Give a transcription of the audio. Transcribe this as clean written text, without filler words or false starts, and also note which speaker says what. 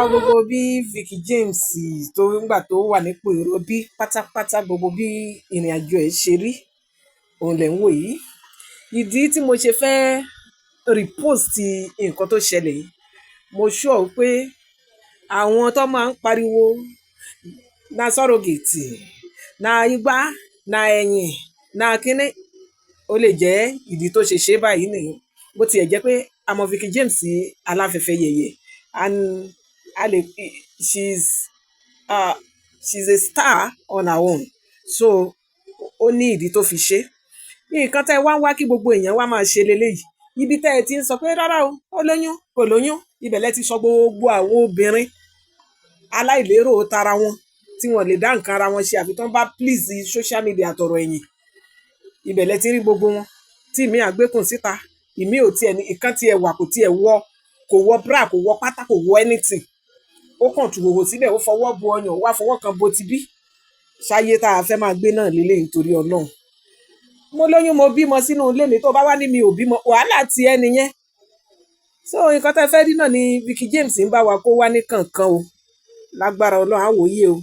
Speaker 1: Gbogbo bí Vicky James tó ńgbà tó wà nípò ìrọbí pátápátá gbogbo bí ìrìn àjò ẹ̀ ṣe rí òun lẹ̀ ń wò yìí. Ìdí tí mo ṣe fẹ́ repost nǹkan tó ṣẹlẹ̀ yìí, mo sure pé àwọn tó máa ń pariwo na surrogate na igbá na ẹ̀yìn na kínní ó lè jẹ́ ìdí tó ṣe ṣe báyìí nìyí. Bó tiẹ̀ jẹ́ pé a mọ Vicky James aláfẹ́fẹ́ yẹ̀yẹ̀ and a lè she's uh, she's a star on her own, so ó ní ìdí tó fi ṣe. Nǹkan tẹ́ wá ń wá kí gbogbo èèyàn wá máa ṣe leléyìí, ibi tẹ́ ẹ ti ń sọ pé rárá o ó lóyún kò lóyún, ibẹ̀ lẹ ti sọ gbogbo àwọn obìnrin aláìlérò tara wọn tí wọn lè dá nǹkan ara wọn ṣe àfi tán bá please social media àtọ̀rọ̀ ẹ̀yìn, ibẹ̀ lẹ ti rí gbogbo wọn tí ìmí àgbékùn síta, ìmí ò tiẹ̀ ní ìkan tiẹ̀ wà kò tiẹ̀ wọ, kò wọ bra kò wọ pátá kò wọ anything, ó kàn tù wòwò síbẹ̀ ó fọwọ́ bo ọyàn ó wá fọwọ́ kan bo ti bí. Ṣáyé tá a fẹ́ máa gbé náà lélẹ̀ nítorí Ọlọ́run. Mo lóyún mo bímọ sínú ilé mi tó bá wá ní mi ò bímọ wàhálà ti ẹ nìyẹn. So nǹkan tẹ́ fẹ́ rí náà ni Vicky James ń bá wa kó wá ní kankan o, lágbára Ọlọ́run á wòye o.